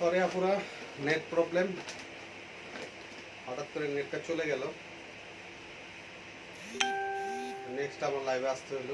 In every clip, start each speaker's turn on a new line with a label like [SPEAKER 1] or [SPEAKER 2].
[SPEAKER 1] Sorry আপুরা, net problem, হঠাৎ করে নেটটা চলে গেল। নেক্সট আমার লাইভে আসতে হলো।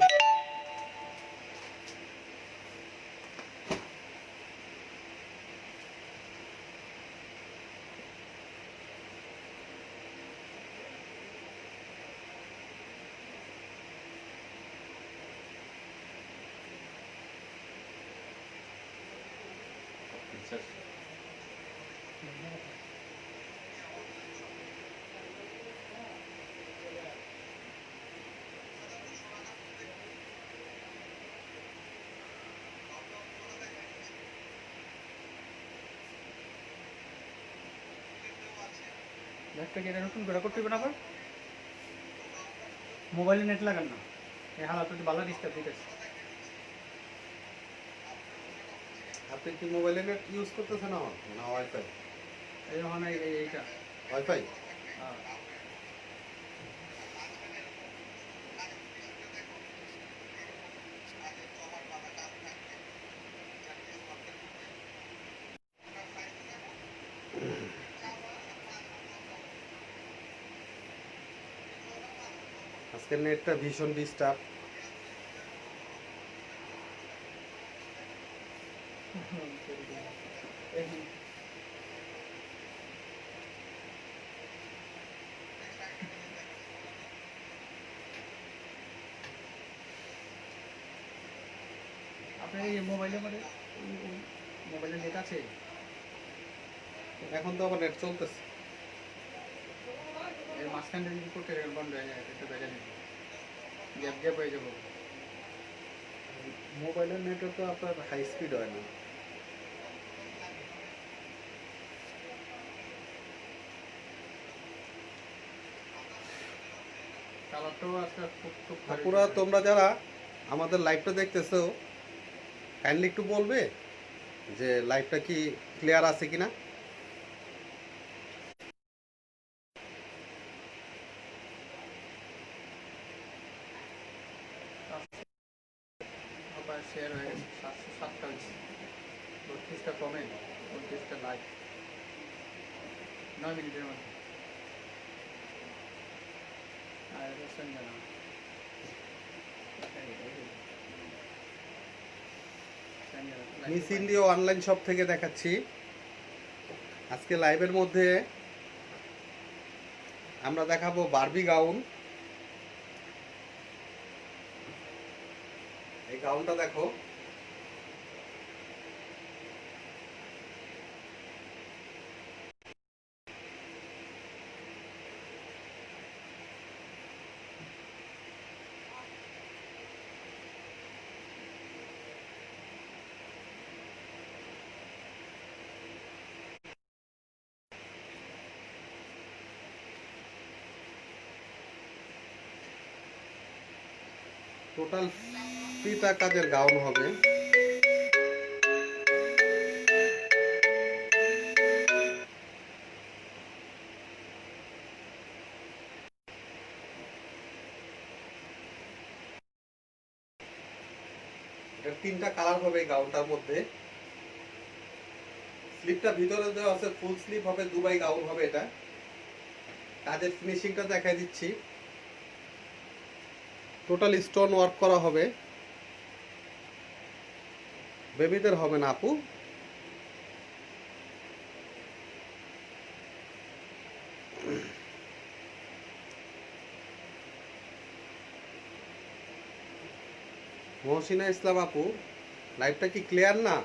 [SPEAKER 2] একটা যেটা নতুন করে করতে হবে না, আবার মোবাইলে নেট লাগান না, এই হালাত একটু ভালো ডিস্টার্ব দিতেছে।
[SPEAKER 1] আপনি কি মোবাইলে নেট ইউজ করতেছেন না ওয়াইফাই?
[SPEAKER 2] এই ওখানে এইটা
[SPEAKER 1] ওয়াইফাই।
[SPEAKER 2] হ্যাঁ।
[SPEAKER 1] আজকে নেটটা ভীষণ ডিস্টার্ব।
[SPEAKER 2] আপনার এই মোবাইলের মধ্যে মোবাইলে নেট আছে?
[SPEAKER 1] এখন তো আবার নেট চলতেছে।
[SPEAKER 2] এর মাঝখানটা যদি করতে বন্ধ হয়ে যায় একটু বেজে নেই, গ্যাপ গ্যাপ হয়ে যাবো।
[SPEAKER 1] মোবাইলের নেটও তো আপনার হাই স্পিড হয় না।
[SPEAKER 2] কালারটাও আজকে খুব
[SPEAKER 1] আপুরা, তোমরা যারা আমাদের লাইভটা দেখতেছো, কাইন্ডলি একটু বলবে যে লাইভটা কি ক্লিয়ার আছে কিনা।
[SPEAKER 2] আবার শেয়ার হয়ে গেছে 707টা হয়েছে, 32টা কমেন্ট, 29টা লাইক, 9 মিনিটের মধ্যে। আর Sanjana
[SPEAKER 1] Miss India online shop থেকে দেখাচ্ছি। আজকে লাইভের মধ্যে আমরা দেখাবো বারবি গাউন। এই গাউনটা দেখো, টোটাল ফ্রিটা কাজের গাউন হবে। এটার 3টা কালার হবে এই গাউনটার মধ্যে। স্লিপটা ভিতরে দেওয়া আছে, ফুল স্লিপ হবে, দুবাই গাউন হবে এটা। কাজের ফিনিশিংটা দেখাই দিচ্ছি। টোটাল স্টোন ওয়ার্ক করা হবে। বেবিদের হবে না আপু। মহসিনা ইসলাম আপু, লাইভটা কি ক্লিয়ার না?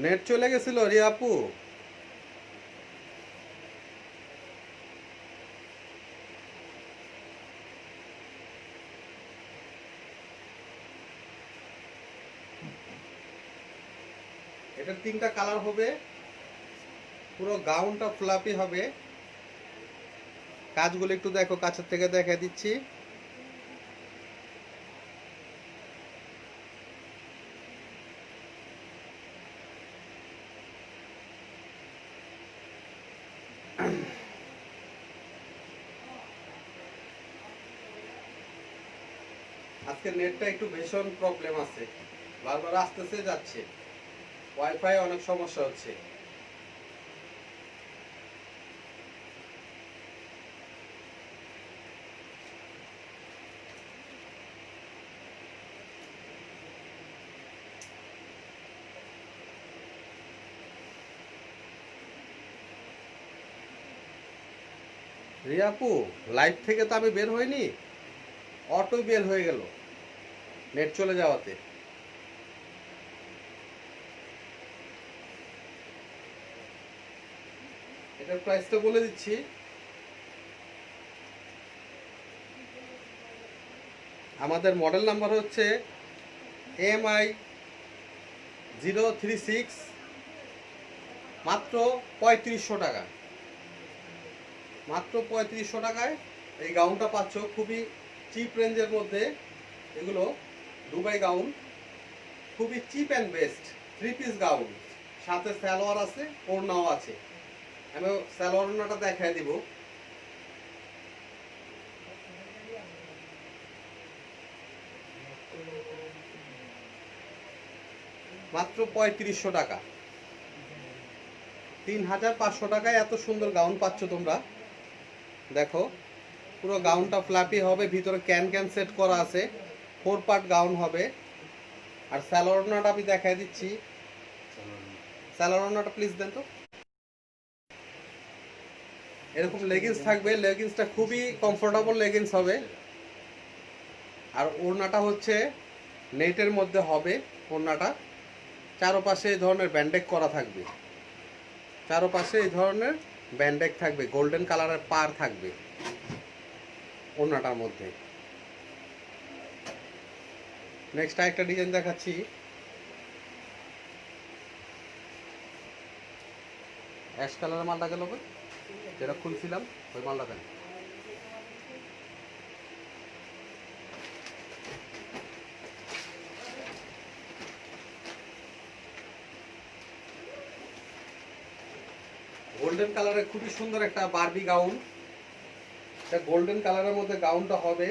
[SPEAKER 1] নেট চলে গেছিল রিয়া আপু। এটার 3টা কালার হবে। পুরো গাউনটা ফ্লাপি হবে। কাজগুলো একটু দেখো, কাছের থেকে দেখা দিচ্ছি। আজকে নেটটা একটু ভীষণ প্রবলেম আছে, বারবার আসতেছে যাচ্ছে, ওয়াইফাই অনেক সমস্যা হচ্ছে। রিয়াপু, লাইভ থেকে তো আমি বের হইনি, অটোই বের হয়ে গেল নেট চলে যাওয়াতে। এটার প্রাইসটা বলে দিচ্ছি। আমাদের মডেল নাম্বার হচ্ছে MI036, মাত্র 3500 টাকা। মাত্র 3500 টাকায় এই গাউনটা পাচ্ছ, খুবই চিপ রেঞ্জের মধ্যে। এগুলো দুবাই গাউন, খুবই chip and best 3 piece gown, সাথে সালোয়ার আছে, ওড়নাও আছে। আমি সালোয়ার ওড়নাটা দেখাই দিব। মাত্র 3500 টাকা, 3500 টাকায় এত সুন্দর গাউন পাচ্ছ তোমরা। দেখো, পুরো গাউনটা ফ্ল্যাপি হবে, ভিতরে ক্যান ক্যান সেট করা আছে, 4 পার্ট গাউন হবে। আর সালোয়ার ওড়নাটা আমি দেখাই দিচ্ছি। সালোয়ার ওড়নাটা প্লিজ দেন তো। এরকম লেগিংস থাকবে, লেগিংসটা খুবই কমফোর্টেবল লেগিংস হবে। আর ওড়নাটা হচ্ছে নেটের মধ্যে হবে। ওড়নাটা চারপাশে এই ধরনের ব্যান্ডেক করা থাকবে, চারপাশে এই ধরনের ব্যান্ডেক থাকবে, গোল্ডেন কালারের পার থাকবে ওড়নাটার মধ্যে। নেক্সট আরেকটা ডিজাইন দেখাচ্ছি। অ্যাশ কালারের মালটা গেল, যেটা খুলছিলাম ওই মালটা দেন। গোল্ডেন কালারের খুবই সুন্দর একটা বারবি গাউন। এটা গোল্ডেন কালারের মধ্যে গাউনটা হবে।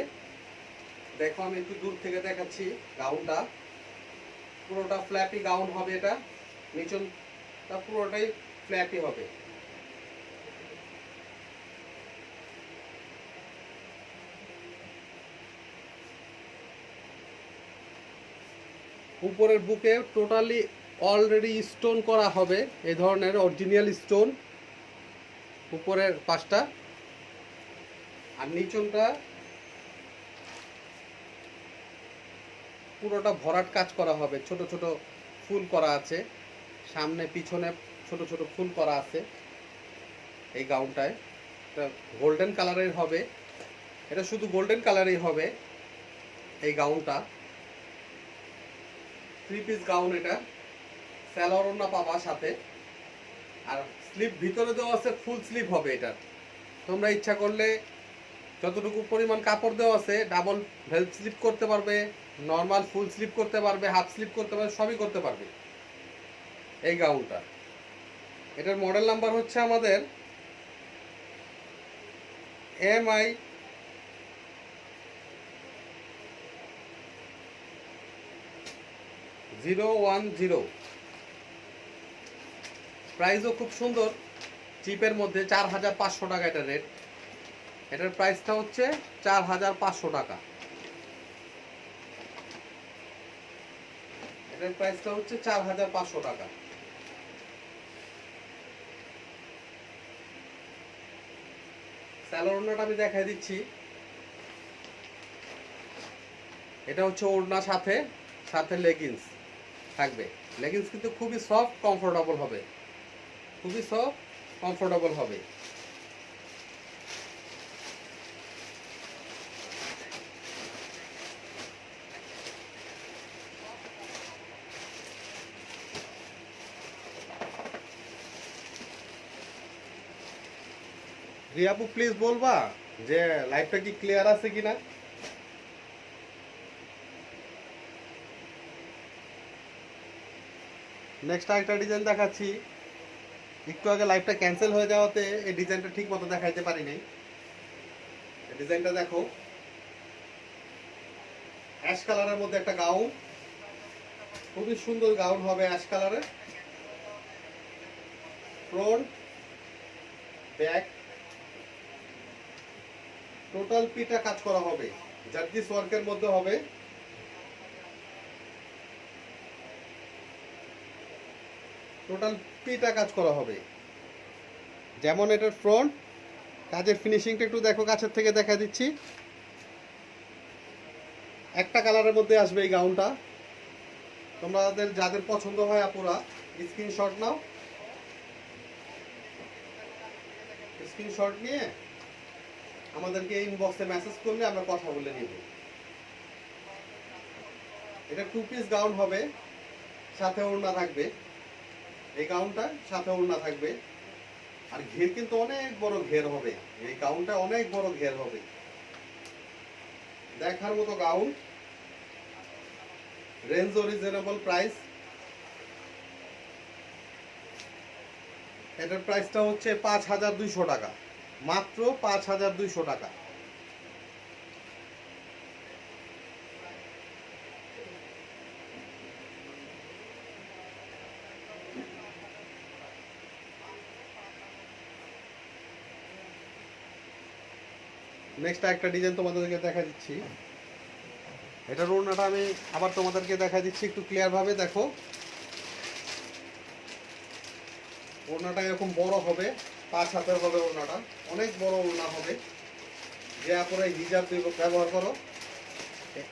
[SPEAKER 1] দেখো, আমি একটু দূর থেকে দেখাচ্ছি গাউনটা। পুরোটা ফ্ল্যাপি গাউন হবে, এটা নিচনটা পুরোটাই ফ্ল্যাপি হবে। উপরের বুকে টোটালি অলরেডি স্টোন করা হবে, এই ধরনের অরিজিনাল স্টোন উপরের পাশটা। আর নিচনটা পুরোটা ভরাট কাজ করা হবে, ছোট ছোট ফুল করা আছে, সামনে পিছনে ছোট ছোট ফুল করা আছে এই গাউনটায়। এটা গোল্ডেন কালারের হবে, এটা শুধু গোল্ডেন কালারই হবে এই গাউনটা। 3 পিস গাউন এটা। সালোয়ার ওড়না পাবা সাথে। আর স্লিপ ভিতরে দেওয়া আছে, ফুল স্লিপ হবে এটা। তোমরা ইচ্ছা করলে যতটুকু পরিমাণ কাপড় দেওয়া আছে, ডাবল ভেলভ স্লিপ করতে পারবে, নর্মাল ফুল স্লিপ করতে পারবে, হাফ স্লিপ করতে পারবে, সবই করতে পারবে এই গাউনটা। এটার মডেল নাম্বার হচ্ছে আমাদের MI010। প্রাইসও খুব সুন্দর, চিপের মধ্যে 4500 টাকা এটা রেট। এটার প্রাইসটা হচ্ছে 4500 টাকা। এটার প্রাইসটা হচ্ছে 4500 টাকা। সালোয়ার ওড়নাটা আমি দেখাই দিচ্ছি। এটা হচ্ছে ওড়না, সাথে সাথে লেগিংস থাকবে। লেগিংস কিন্তু খুবই সফট কমফোর্টেবল হবে, খুবই সফট কমফোর্টেবল হবে। রিয়াপু, প্লিজ বলবা যে লাইভটা কি ক্লিয়ার আছে কিনা। নেক্সট আরেকটা ডিজাইন দেখাচ্ছি। একটু আগে লাইভটা ক্যান্সেল হয়ে যাওয়াতে এই ডিজাইনটা ঠিক মতো দেখাইতে পারি নাই। ডিজাইনটা দেখো, অ্যাশ কালারের মধ্যে একটা গাউন, খুবই সুন্দর গাউন হবে অ্যাশ কালারের। ফ্রন্ট ব্যাক টোটাল পিটা কাজ করা হবে, জার্জিস ওয়ার্কের মধ্যে হবে। টোটাল পিটা কাজ করা হবে। যেমন এটার ফ্রন্ট কাজের ফিনিশিংটা একটু দেখো, কাছের থেকে দেখা দিচ্ছি। একটা কালারের মধ্যে আসবে এই গাউনটা। তোমাদের যাদের পছন্দ হয় আপুরা স্ক্রিনশট নাও, স্ক্রিনশট নিয়ে আমাদেরকে ইনবক্সে মেসেজ করলে আমরা কথা বলে নিব। এটা 2 পিস গাউন হবে, সাথে ওড়না থাকবে। এই গাউনটা সাথে ওড়না থাকবে। আর ঘের কিন্তু অনেক বড় ঘের হবে, এই গাউনটা অনেক বড় ঘের হবে, দেখার মতো গাউন। রেঞ্জ ও রিজনেবল প্রাইস। এটার প্রাইসটা হচ্ছে 5200 টাকা, মাত্র 5200 টাকা। নেক্সট একটা ডিজাইন তোমাদেরকে দেখা দিচ্ছি। এটার ওড়নাটা আমি আবার তোমাদেরকে দেখা দিচ্ছি একটু ক্লিয়ার ভাবে দেখো। ওড়নাটা এরকম বড় হবে, 5 হাতের হবে ওড়নাটা, অনেক বড় ওড়না হবে। যে আপনারা হিজাব ব্যবহার করো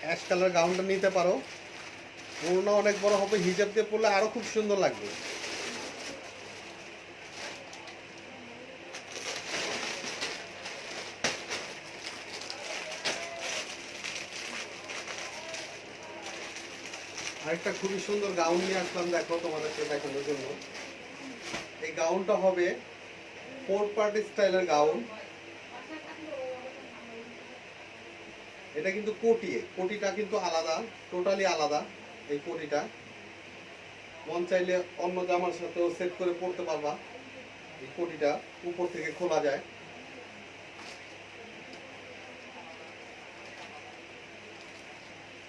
[SPEAKER 1] অ্যাশ কালার গাউনটা নিতে পারো। ওড়না অনেক বড় হবে, হিজাব দিয়ে পরলে আরো খুব সুন্দর লাগবে। আরেকটা খুবই সুন্দর গাউন নিয়ে আসলাম দেখো তোমাদেরকে দেখানোর জন্য। এই গাউনটা হবে 4 পার্টি স্টাইলের গাউন। এটা কিন্তু কোটিটা কিন্তু আলাদা, টোটালি আলাদা। এই কোটিটা মন চাইলে অন্য জামার সাথেও সেট করে পরতে পারবা। এই কোটিটা উপর থেকে খোলা যায়।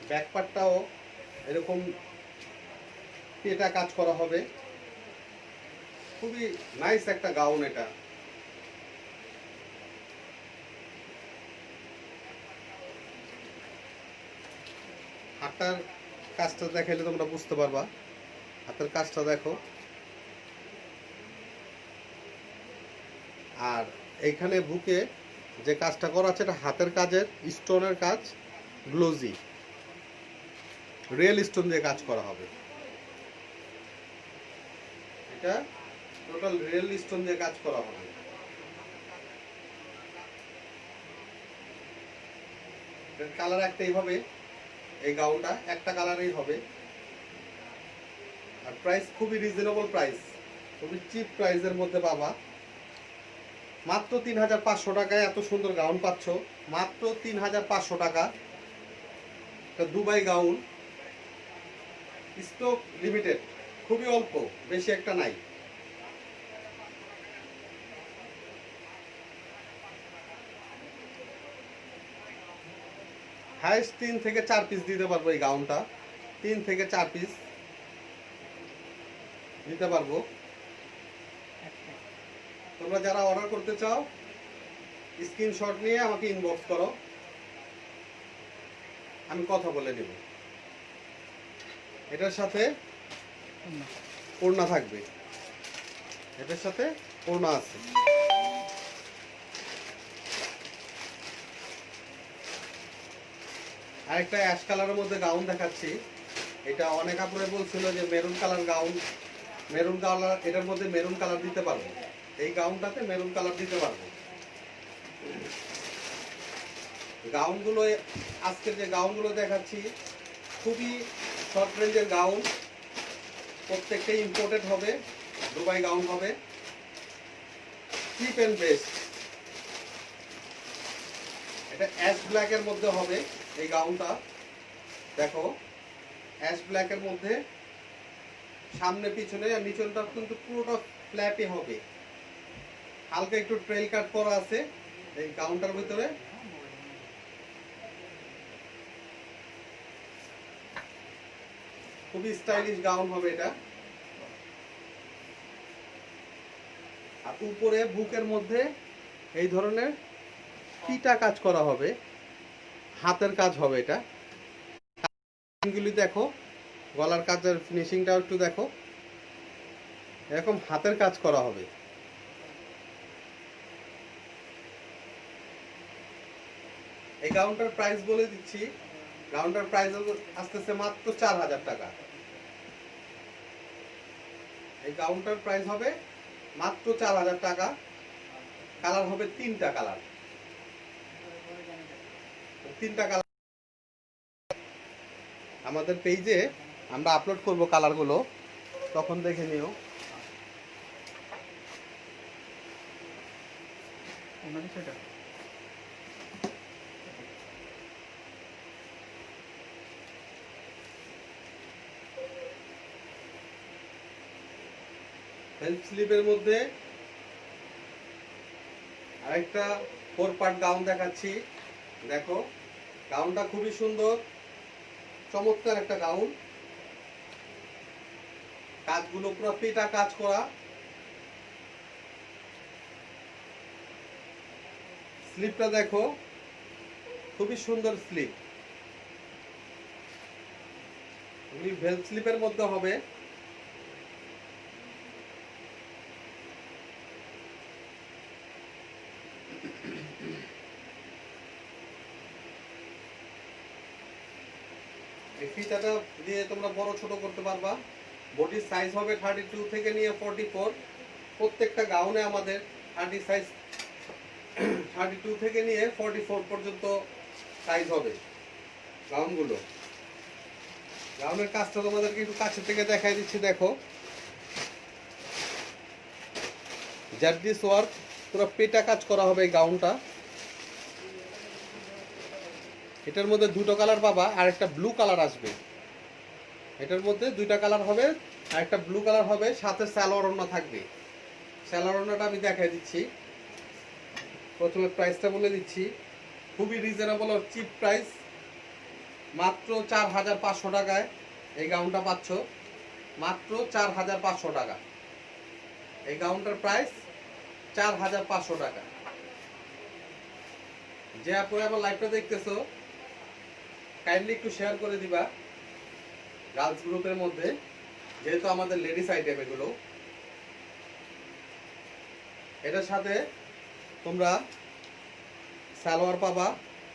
[SPEAKER 1] ব্যাক পার্টটাও এরকম পেটা কাজ করা হবে, খুবই নাইস একটা গাউন এটা। হাতটার কাজটা দেখাইলে তোমরা বুঝতে পারবা। হাতের কাজটা দেখো। আর এইখানে বুকে যে কাজটা করা আছে এটা হাতের কাজের স্টোনের কাজ, গ্লোজি রিয়েল স্টোন দিয়ে কাজ করা হবে। এটা টোটাল রিয়েল স্টোন দিয়ে কাজ করা হবে। এর কালার একটাই হবে, এই গাউনটা একটা কালারেই হবে। আর প্রাইস খুবই রিজনেবল প্রাইস, খুবই চিপ প্রাইসের মধ্যে পাবা। মাত্র 3500 টাকায় এত সুন্দর গাউন পাচ্ছ, মাত্র 3500 টাকা। এটা দুবাই গাউন, স্টক লিমিটেড, খুবই অল্প, বেশি একটা নাই। হাইস্ট 3 থেকে 4 পিস দিতে পারবো এই গাউনটা, 3 থেকে 4 পিস দিতে পারবো। তোমরা যারা অর্ডার করতে চাও স্ক্রিনশট নিয়ে আমাকে ইনবক্স করো, আমি কথা বলে নেব। এটার সাথে ওড়না থাকবে, এটার সাথে ওড়না আছে। আরেকটা অ্যাশ কালারের মধ্যে গাউন দেখাচ্ছি। এটা অনেক আপুরে বলছিল যে maroon colour gown, maroon colour, এটার মধ্যে মেরুন কালার দিতে পারবো, এই গাউনটাতে মেরুন কালার দিতে পারবো। গাউনগুলো আজকে যে গাউনগুলো দেখাচ্ছি খুবই শর্ট রেঞ্জের গাউন, প্রত্যেকটাই ইম্পোর্টেড হবে, দুবাই গাউন হবে, চিপ এন্ড বেস্ট। এটা অ্যাশ ব্ল্যাকের মধ্যে হবে এই গাউনটা, দেখো অ্যাশ ব্ল্যাকের মধ্যে, সামনে পিছনে আর নিচনটা কিন্তু পুরোটা ফ্ল্যাপে হবে, হালকা একটু ট্রেল কাট করা আছে এই গাউনটার ভিতরে। খুবই স্টাইলিশ গাউন হবে এটা। আর উপরে বুকের মধ্যে এই ধরনের পিটা কাজ করা হবে, হাতের কাজ হবে এটা। গুলি দেখো, গলার কাজের ফিনিশিংটাও একটু দেখো, এরকম হাতের কাজ করা হবে। এই গাউনটার প্রাইস বলে দিচ্ছি, গাউনটার প্রাইস আসতেছে মাত্র 4000 টাকা। এই গাউনটার প্রাইস হবে মাত্র 4000 টাকা। কালার হবে 3টা কালার, 3টা কালার আমাদের পেজে আমরা আপলোড করব কালারগুলো, তখন দেখে নিও।
[SPEAKER 2] সেটা
[SPEAKER 1] হেল্প স্লিপের মধ্যে আরেকটা 4 পার্ট গাউন দেখাচ্ছি, দেখো গাউনটা খুবই সুন্দর, চমৎকার একটা গাউন। কাজগুলো পুরো পেটা কাজ করা, স্লিপটা দেখো খুবই সুন্দর স্লিপ, ভেলভ স্লিপের মধ্যে হবে। এই ফিতাটা দিয়ে তোমরা বড় ছোট করতে পারবা। বডির সাইজ হবে 32 থেকে নিয়ে 44। প্রত্যেকটা গাউনে আমাদের 32 থেকে নিয়ে 44 পর্যন্ত সাইজ হবে গাউনগুলো। গাউনের কাজটা তোমাদেরকে একটু কাছে থেকে দেখাই দিচ্ছি, দেখো জারদিস ওয়ার্ক, পুরো পেটা কাজ করা হবে এই গাউনটা। এটার মধ্যে দুটো কালার পাবা, আর একটা ব্লু কালার আসবে। এটার মধ্যে দুইটা কালার হবে, আর একটা ব্লু কালার হবে, সাথে সালোয়ার ওড়না থাকবে। সালোয়ার ওড়নাটা আমি দেখাই দিচ্ছি। প্রথমে প্রাইসটা বলে দিচ্ছি, খুবই রিজনেবল ও চিপ প্রাইস, মাত্র 4500 টাকায় এই গাউনটা পাচ্ছ, মাত্র 4500 টাকা। এই গাউনটার প্রাইস 4500 টাকা। যে আপনি আমার লাইভটা দেখতেছো, কাইন্ডলি একটু শেয়ার করে দিবা গার্লস গ্রুপের মধ্যে, যেহেতু আমাদের লেডিস আইটেম এগুলো। এটার সাথে তোমরা সালোয়ার পাবা,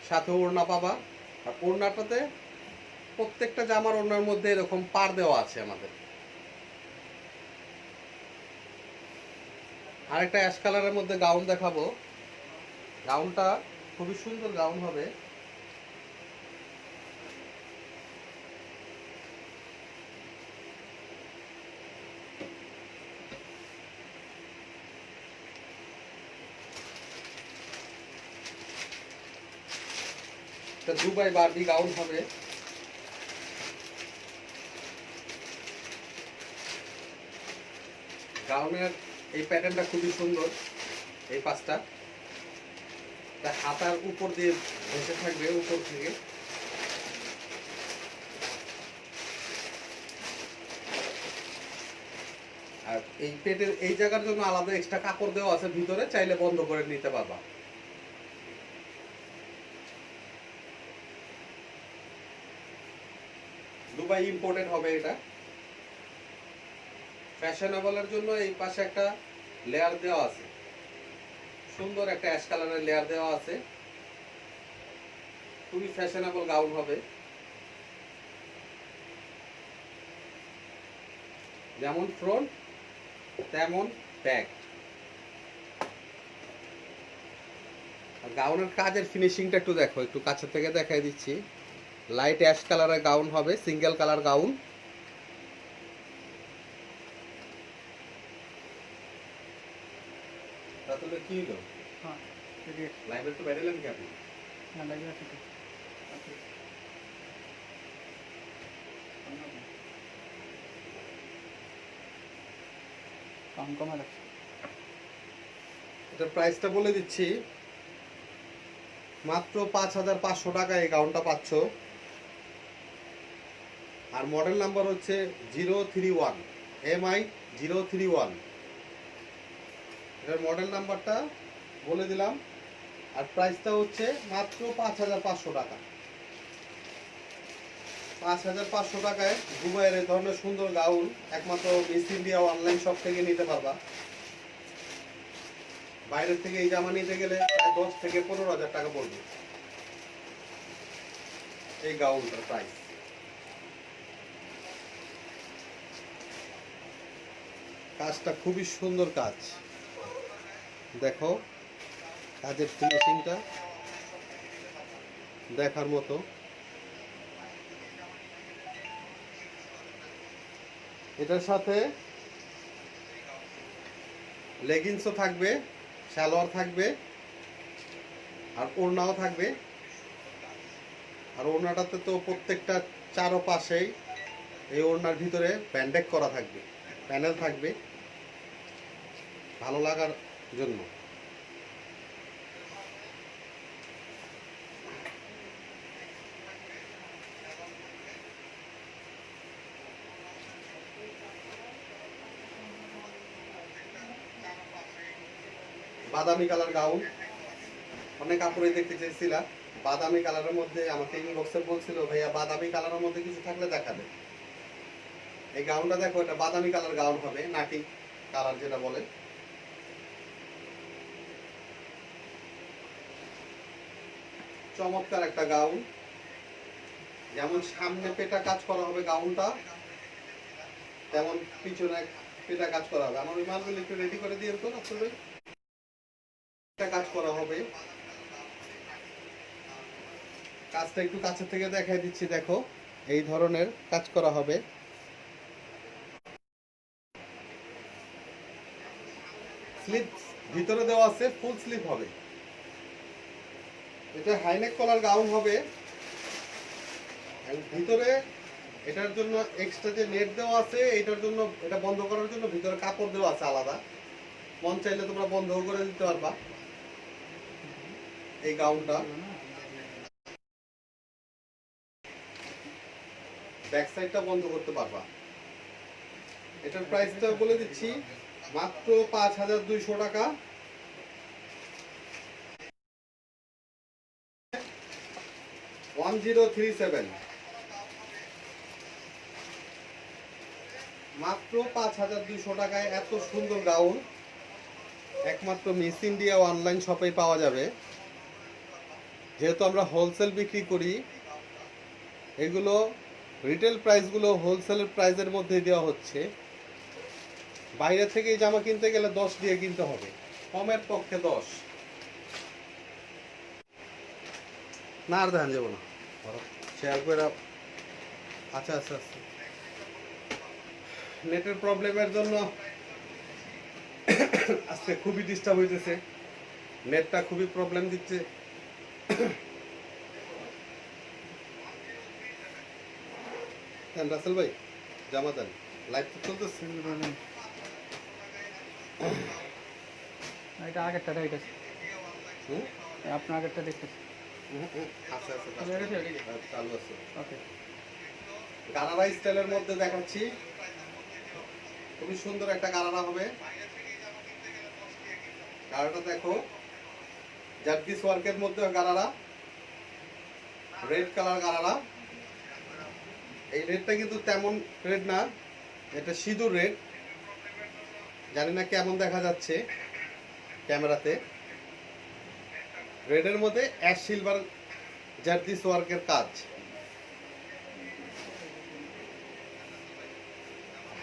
[SPEAKER 1] সাথে ওড়না পাবা। আর ওড়নাটাতে প্রত্যেকটা জামার ওড়নার মধ্যে এরকম পার দেওয়া আছে আমাদের। আরেকটা অ্যাশ কালারের মধ্যে গাউন দেখাবো। গাউনটা খুবই সুন্দর গাউন হবে। এটা দুবাই বারবি গাউন হবে। গাউনের এই প্যাটার্নটা খুবই সুন্দর, এই পাঁচটা হাতার উপর দিয়ে ভেসে থাকবে উপর থেকে। আর এই পেটের এই জায়গার জন্য আলাদা এক্সট্রা কাপড় দেওয়া আছে ভিতরে, চাইলে বন্ধ করে নিতে পারবা। দুবাই ইম্পোর্টেড হবে এটা। ফ্যাশনেবলের জন্য এই পাশে একটা লেয়ার দেওয়া আছে, সুন্দর একটা অ্যাশ কালারের লেয়ার দেওয়া আছে। খুবই ফ্যাশনেবল গাউন হবে, যেমন ফ্রন্ট তেমন ব্যাক। গাউনের কাজের ফিনিশিংটা একটু দেখো, একটু কাছে থেকে দেখাই দিচ্ছি। লাইট অ্যাশ কালারের গাউন হবে, সিঙ্গেল কালার গাউন। তাহলে কি হলো?
[SPEAKER 2] হ্যাঁ,
[SPEAKER 1] লাইভে একটু বাইরে এলেন কি আপনি?
[SPEAKER 2] না লাগে আছে তো। কম কমা লাগছে।
[SPEAKER 1] এটার প্রাইসটা বলে দিচ্ছি, মাত্র 5500 টাকা এই গাউনটা পাচ্ছ। আর মডেল নাম্বার হচ্ছে 031 MI 031। এটার মডেল নাম্বারটা বলে দিলাম। আর প্রাইসটা হচ্ছে মাত্র 5,500 টাকা। 5,500 টাকায় দুবাইয়ের এই ধরনের সুন্দর গাউন একমাত্র মিস ইন্ডিয়া অনলাইন শপ থেকে নিতে পারবা। বাইরের থেকে এই জামা নিতে গেলে প্রায় 10 থেকে 15,000 টাকা পড়বে এই গাউনটার প্রাইস। কাজটা খুবই সুন্দর কাজ, দেখো কাজের ফিনিশিংটা দেখার মতো। এটার সাথে লেগিংসও থাকবে, সালোয়ার থাকবে, আর ওড়নাও থাকবে। আর ওড়নাটাতে তো প্রত্যেকটা চারপাশেই এই ওড়নার ভিতরে ব্যান্ডেজ করা থাকবে, প্যানেল থাকবে ভালো লাগার জন্য। বাদামি কালার গাউন, অনেক কাপড়ে দেখতে চেয়েছিলাম বাদামি কালারের মধ্যে, আমাকে ইনবক্সে বলছিল ভাইয়া বাদামি কালারের মধ্যে কিছু থাকলে দেখাবে। এই গাউনটা দেখো, এটা বাদামি কালার গাউন হবে, নাটি কালার যেটা বলে। চমৎকার একটা গাউন, যেমন সামনে পেটা কাজ করা হবে গাউনটা, তেমন পিছনে পেটা কাজ করা হবে। আমার ওই মালগুলো একটু রেডি করে দিয়ে তো আসলে কাজ করা হবে। কাজটা একটু কাছে থেকে দেখাই দিচ্ছি, দেখো এই ধরনের কাজ করা হবে। স্লিপ ভিতরে দেওয়া আছে, ফুল স্লিপ হবে। এটা হাইনেক কলার গাউন হবে। ভিতরে এটার জন্য এক্সট্রা যে নেট দেওয়া আছে, এটার জন্য এটা বন্ধ করার জন্য ভিতরে কাপড় দেওয়া আছে আলাদা। মন চাইলে তোমরা বন্ধও করে দিতে পারবা এই গাউনটা। ব্যাক সাইডটা বন্ধ করতে পারবা। এটার প্রাইসটা বলে দিচ্ছি, মাত্র 5,200 টাকা। মাত্র 5,200 টাকায় এত সুন্দর গাউন একমাত্র মিস ইন্ডিয়া অনলাইন শপে পাওয়া যাবে। যেহেতু আমরা হোলসেল বিক্রি করি, এগুলো রিটেল প্রাইসগুলো হোলসেলের প্রাইসের মধ্যে দেওয়া হচ্ছে। বাইরে থেকে এই জামা কিনতে গেলে 10 দিয়ে কিনতে হবে, কমের পক্ষে 10 না। আর ধান যাবো না, শেয়ার করে। আচ্ছা আচ্ছা আচ্ছা, নেটের প্রবলেমের জন্য আজকে খুবই ডিস্টার্ব হইতেছে, নেটটা খুবই প্রবলেম দিচ্ছে। দেন রাসেল ভাই জামা দেন, লাইভ তো চলতেছে।
[SPEAKER 2] এটা আগেরটা ঠিক আছে, আপনার আগেরটা দেখতেছি।
[SPEAKER 1] আচ্ছা আচ্ছা,
[SPEAKER 2] ওকে,
[SPEAKER 1] চালু আছে। গারারা স্টাইলের মধ্যে দেখাচ্ছি, খুবই সুন্দর একটা গারারা হবে। গারারাটা দেখো, জার্কিস ওয়ার্কের মধ্যে গারারা, রেড কালার গারারা। এই রেডটা কিন্তু তেমন রেড না, এটা সিঁদুর রেড। জানি না কেমন দেখা যাচ্ছে ক্যামেরাতে। রেডের মধ্যে অ্যাশ সিলভার জার্কিস ওয়ার্কের কাজ।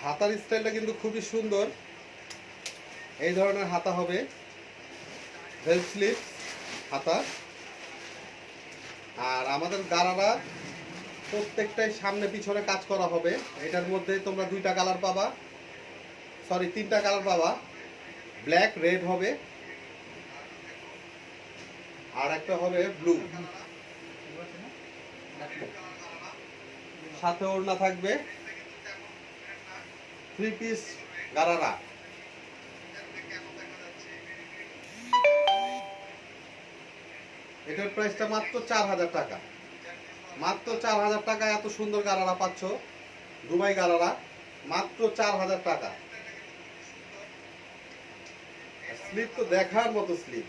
[SPEAKER 1] হাতার স্টাইলটা কিন্তু খুবই সুন্দর, এই ধরনের হাতা হবে, বেল স্লিভ হাতা। আর আমাদের গারারা প্রত্যেকটাই সামনে পিছনে কাজ করা হবে। এটার মধ্যে তোমরা 2টা কালার পাবা, সরি 3টা কালার পাবা। ব্ল্যাক, রেড হবে, আর একটা হবে ব্লু। সাথে ওড়না থাকবে, 3 পিস গারারা। এটার প্রাইসটা মাত্র 4,000 টাকা। মাত্র 4,000 টাকায় এত সুন্দর গারারা পাচ্ছ। দুবাই গারারা মাত্র 4000 টাকা। স্লিপ তো দেখার মতো স্লিপ।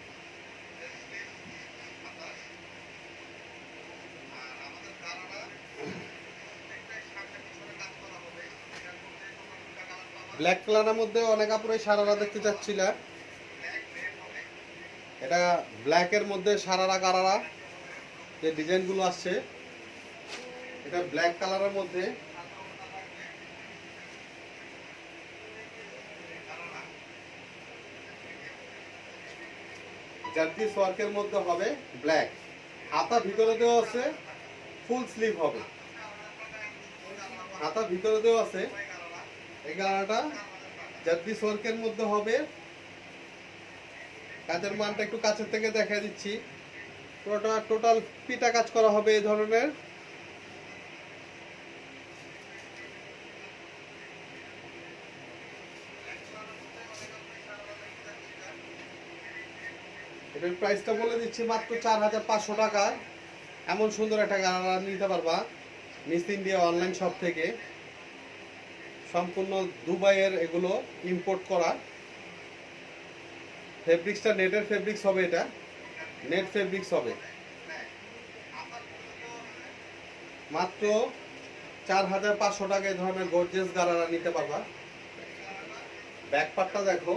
[SPEAKER 1] ব্ল্যাক কালারের মধ্যে অনেক আপুরাই সারারা দেখতে চাচ্ছিল। এটা ব্ল্যাকের মধ্যে সারারা গারারা যে ডিজাইনগুলো আসছে, এটা ব্ল্যাক কালারের মধ্যে। জার্কিস ওয়ার্কের মধ্যে হবে ব্ল্যাক, হাতা ভিতরে দেওয়া আছে, ফুল স্লিভ হবে। হাতা ভিতরে দেওয়া আছে। এই গাড়াটা জার্কিস ওয়ার্কের মধ্যে হবে। কাজের মানটা একটু কাছের থেকে দেখা দিচ্ছি। পুরোটা টোটাল পিটা কাজ করা হবে এই ধরনের। এটার প্রাইসটা বলে দিচ্ছি মাত্র 4500 টাকা। এমন সুন্দর একটা গাড়া নিতে পারবা মিস ইন্ডিয়া অনলাইন শপ থেকে। সম্পূর্ণ দুবাইয়ের এগুলো ইম্পোর্ট করা। ফেব্রিক্সটা নেটের ফেব্রিক্স হবে, এটা নেট ফেব্রিক্স হবে। মাত্র 4500 টাকা এই ধরনের গর্জিয়াস গাড়ারা নিতে পারবা। ব্যাক পার্টটা দেখো,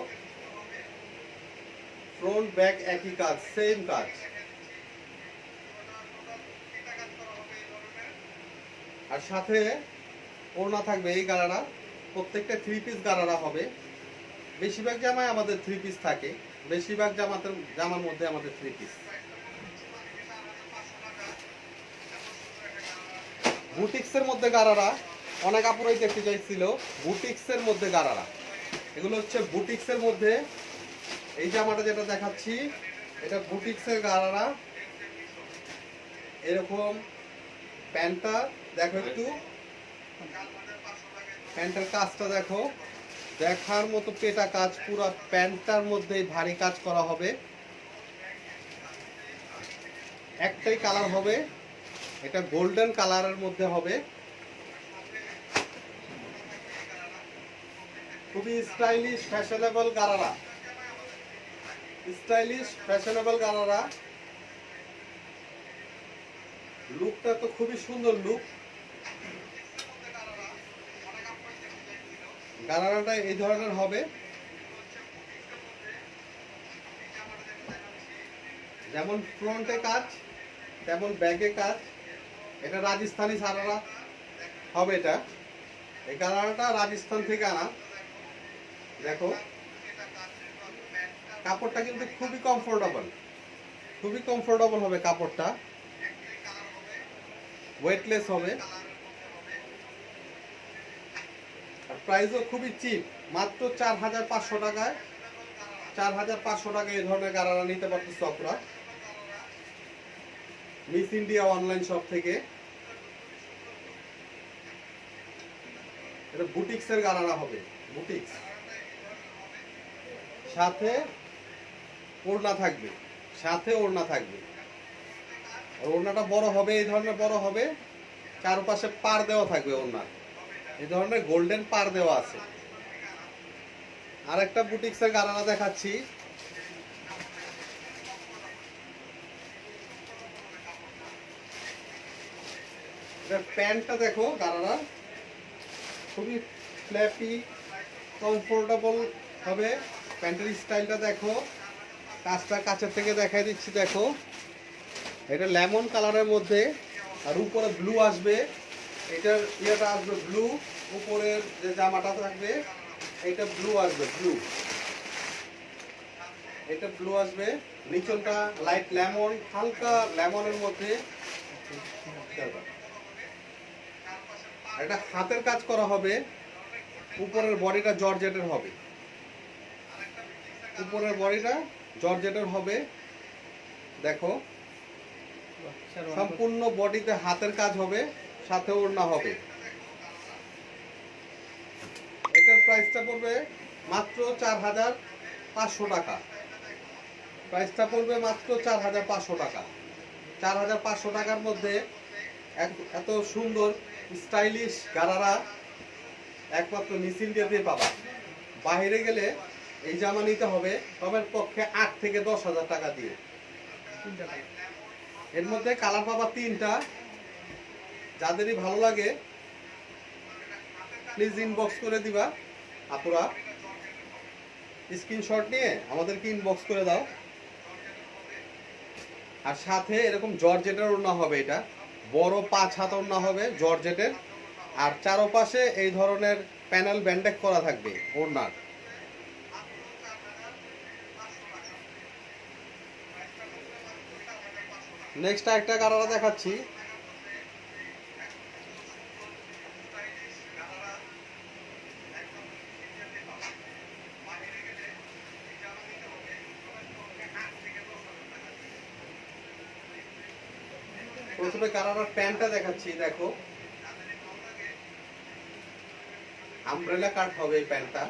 [SPEAKER 1] ফ্রন্ট ব্যাক একই কাজ, সেম কাজ। আর সাথে ওড়না থাকবে এই গাড়ারা। প্রত্যেকটা 3 পিস গাড়ারা হবে। বেশিরভাগ জামায় আমাদের 3 পিস থাকে, বেশিরভাগ জামার মধ্যে আমাদের 3 পিস। বুটিক্সের মধ্যে গাড়ারা অনেক আপুরাই দেখতে চাইছিল। বুটিক্সের মধ্যে গাড়ারা, এগুলো হচ্ছে বুটিক্সের মধ্যে। এই জামাটা যেটা দেখাচ্ছি এটা বুটিক্সের গাড়ারা। এরকম প্যান্টটা দেখো, একটু প্যান্টের কাজটা দেখো, দেখার মতো পেটা কাজ। পুরো প্যান্টটার মধ্যে ভারী কাজ করা হবে। একটাই কালার হবে, এটা গোল্ডেন কালারের মধ্যে হবে। খুবই stylish fashionable gharara, stylish fashionable gharara. লুকটা তো খুবই সুন্দর লুক। গারারাটা এই ধরনের হবে, যেমন ফ্রন্টে কাজ তেমন ব্যাকে কাজ। এটা রাজস্থানি সারারা হবে। এটা এই গারারাটা রাজস্থান থেকে আনা। দেখো কাপড়টা কিন্তু খুবই কমফোর্টেবল, খুবই কমফোর্টেবল হবে কাপড়টা। ওয়েটলেস হবে। আর প্রাইসও খুবই চিপ, মাত্র 4500 টাকায়। 4500 টাকায় এই ধরনের গারারা নিতে পারতেছো আপনারা মিস ইন্ডিয়া অনলাইন শপ থেকে। এটা বুটিক্সের গারারা হবে, বুটিক্স। সাথে ওড়না থাকবে, সাথে ওড়না থাকবে। আর ওড়নাটা বড় হবে, এই ধরনের বড় হবে। চারপাশে পার দেওয়া থাকবে ওড়নার, এই ধরনের গোল্ডেন পার দেওয়া আছে। আর একটা বুটিক্সের গারারা দেখাচ্ছি। প্যান্টটা দেখো, গারারা খুবই ফ্ল্যাপি কমফোর্টেবল হবে। প্যান্টের স্টাইলটা দেখো, কাজটা কাছের থেকে দেখাই দিচ্ছি। দেখো এটা লেমন কালারের মধ্যে, আর উপরে ব্লু আসবে। এটার ইয়েটা আসবে ব্লু, উপরের যে জামাটা থাকবে এটা ব্লু আসবে, ব্লু। এটা ব্লু আসবে, নিচনটা লাইট লেমন, হালকা লেমনের মধ্যে। এটা হাতের কাজ করা হবে। উপরের বডিটা জর্জেটের হবে, উপরের বডিটা জর্জেটের হবে। দেখো সম্পূর্ণ বডিতে হাতের কাজ হবে, সাথে ওড়না হবে। এটার প্রাইসটা পড়বে মাত্র 4500 টাকা। প্রাইসটা পড়বে মাত্র 4500 টাকা। 4500 টাকার মধ্যে এত সুন্দর স্টাইলিশ গারারা একমাত্র মিস ইন্ডিয়াতেই পাবা। বাইরে গেলে এই জামা নিতে হবে কমের পক্ষে 8 থেকে 10,000 টাকা দিয়ে।
[SPEAKER 2] তিনটা কালার।
[SPEAKER 1] এর মধ্যে কালার পাবা 3টা। যাদেরই ভালো লাগে প্লিজ ইনবক্স করে দিবা আপুরা, স্ক্রিনশট নিয়ে আমাদেরকে ইনবক্স করে দাও। আর সাথে এরকম জর্জেটের ওড়না হবে, এটা বড় 5 হাত ওড়না হবে জর্জেটের। আর চারপাশে এই ধরনের প্যানেল ব্যান্ডেক করা থাকবে ওড়নার। নেক্সট একটা কালার দেখাচ্ছি। প্রথমে কারারার প্যান্টটা দেখাচ্ছি, দেখো আমব্রেলা কাট হবে এই প্যান্টটা।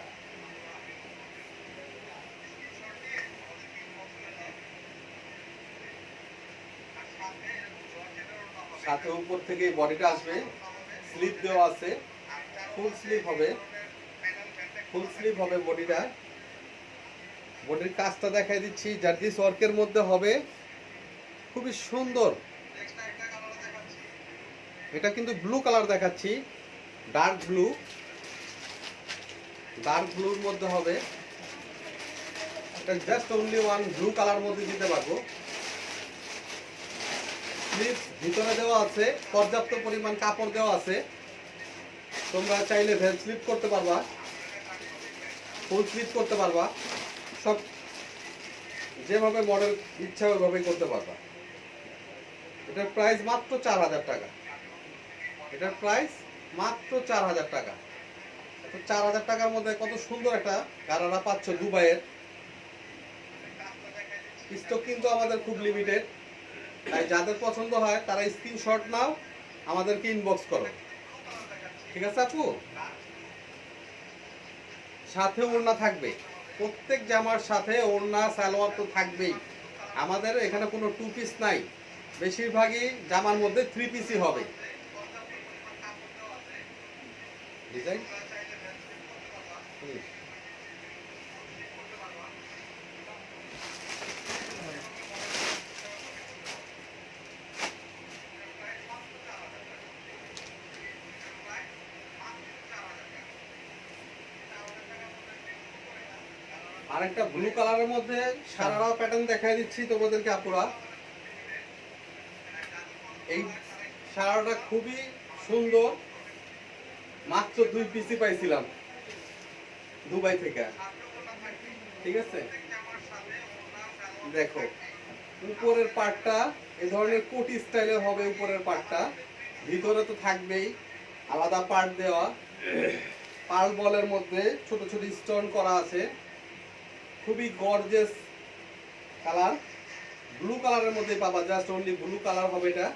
[SPEAKER 1] সাথে উপর থেকে বডিটা আসবে, স্লিপ দেওয়া আছে, ফুল স্লিভ হবে, ফুল স্লিভ হবে বডিটা। বডির কাজটা দেখাই দিচ্ছি, জার্জিস ওয়ার্কের মধ্যে হবে, খুবই সুন্দর। এটা কিন্তু ব্লু কালার দেখাচ্ছি, ডার্ক ব্লু, ডার্ক ব্লুর মধ্যে হবে। এটা just only one blue colour মধ্যে দিতে পারবো। স্লিভ ভিতরে দেওয়া আছে, পর্যাপ্ত পরিমাণ কাপড় দেওয়া আছে। তোমরা চাইলে ভেল স্লিভ করতে পারবা, ফুল স্লিভ করতে পারবা, সব যেভাবে মডেল ইচ্ছা ওইভাবে করতে পারবা। এটার প্রাইস মাত্র 4,000 টাকা। এটার প্রাইস মাত্র 4,000 টাকা। 4,000 টাকার মধ্যে কত সুন্দর একটা গারারা পাচ্ছ দুবাইয়ের। স্টক কিন্তু আমাদের খুব লিমিটেড, তাই যাদের পছন্দ হয় তারা স্ক্রিনশট নাও, আমাদেরকে ইনবক্স করো, ঠিক আছে আপু? সাথে ওড়না থাকবে, প্রত্যেক জামার সাথে ওড়না সালোয়ার তো থাকবেই। আমাদের এখানে কোনো 2 পিস নাই, বেশিরভাগই জামার মধ্যে 3 পিসই হবে। ডিজাইন আরেকটা ব্লু কালারের মধ্যে সারারা প্যাটার্ন দেখাই দিচ্ছি তোমাদেরকে আপুরা। এই সারাটা খুবই সুন্দর, মাত্র 2 পিসই পাইছিলাম দুবাই থেকে, ঠিক আছে? দেখো উপরের পার্টটা এই ধরনের কোটি স্টাইলের হবে, উপরের পার্টটা ভিতরে তো থাকবেই আলাদা পার্ট দেওয়া, পার্ল বলের মধ্যে ছোট ছোট স্টোন করা আছে, খুবই গর্জিয়াস কালার। ব্লু কালারের মধ্যে পাবা, জাস্ট অনলি ব্লু কালার হবে এটা।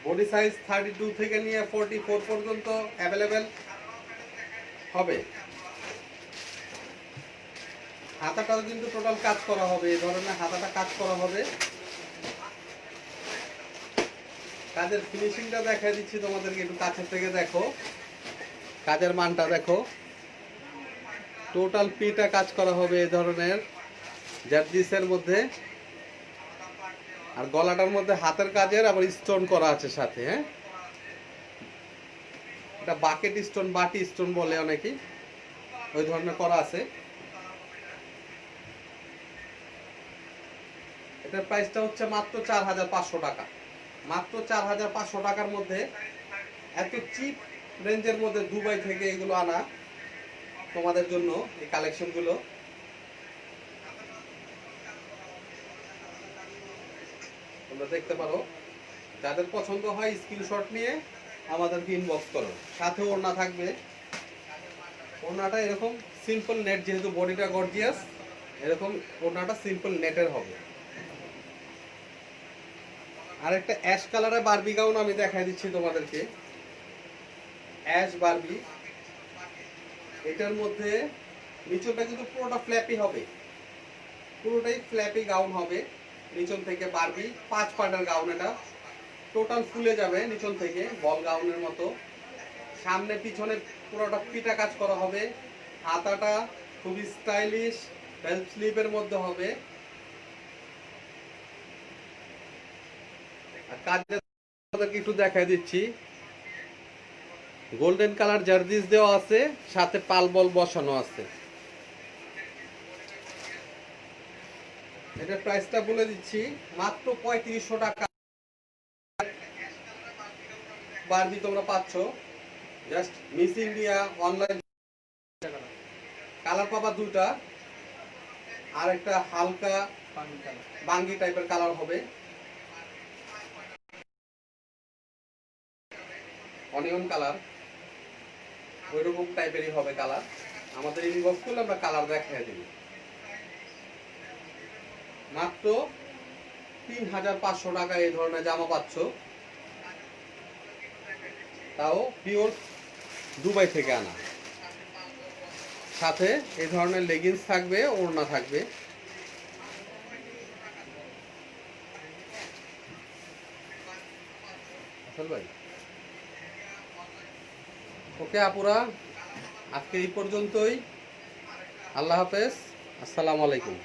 [SPEAKER 1] বডি সাইজ 32 থেকে নিয়ে 44 পর্যন্ত অ্যাভেলেবেল হবে। হাতাটাও কিন্তু টোটাল কাজ করা হবে, এই ধরনের হাতাটা কাজ করা হবে। কাজের ফিনিশিংটা দেখাই দিচ্ছি তোমাদেরকে, একটু কাছের থেকে দেখো, কাজের মানটা দেখো। টোটাল পিটা কাজ করা হবে এই ধরনের জার্জিসের মধ্যে। আর গলাটার মধ্যে হাতের কাজের আবার স্টোন করা আছে সাথে, হ্যাঁ এটা বাকেট স্টোন, বাটি স্টোন বলে অনেকেই, ওই ধরনের করা আছে। এটার প্রাইসটা হচ্ছে মাত্র 4,500 টাকা। মাত্র 4,500 টাকার মধ্যে এত চিপ রেঞ্জের মধ্যে দুবাই থেকে এগুলো আনা তোমাদের জন্য, এই কালেকশনগুলো। তোমরা দেখতে পারো, যাদের পছন্দ হয় স্ক্রিনশট নিয়ে আমাদেরকে ইনবক্স করো। সাথে ওড়না থাকবে, ওড়নাটা এরকম সিম্পল নেট, যেহেতু বডিটা গর্জিয়াস, এরকম ওড়নাটা সিম্পল নেটের হবে। আর একটা অ্যাশ কালারের বারবি গাউন আমি দেখাই দিচ্ছি তোমাদেরকে, অ্যাশ বারবি। এটার মধ্যে নিচটা কিন্তু পুরোটা ফ্ল্যাপি হবে, পুরোটাই ফ্ল্যাপি গাউন হবে। নিচন থেকে বারবি 5 পার্টের গাউন, এটা টোটাল ফুলে যাবে নিচন থেকে বল গাউনের মতো। সামনে পিছনে পুরোটা পিটা কাজ করা হবে। হাতাটা খুবই স্টাইলিশ বেল স্লিপের মধ্যে হবে। আর কাজের একটু দেখাই দিচ্ছি, গোল্ডেন কালার জার্জিস দেওয়া আছে, সাথে পাল বল বসানো আছে। এটার প্রাইসটা বলে দিচ্ছি, মাত্র 3500 টাকা বারবি তোমরা পাচ্ছ। Just miss India online. Colour পাবা দুটা, আর একটা হালকা বাঙ্গি টাইপের কালার হবে, অনিয়ন কালার ওইরকম টাইপেরই হবে কালার। আমাদের ইনবক্স করলে আমরা কালার দেখাই দিব। মাত্র 3500 টাকা এই ধরনের জামা পাচ্ছ, তাও পিওর দুবাই থেকে আনা। সাথে এই ধরনের লেগিংস থাকবে, ওড়না থাকবে। ভাই ওকে আপুরা, আজকে এই পর্যন্তই। আল্লাহ হাফেজ, আসসালামু আলাইকুম।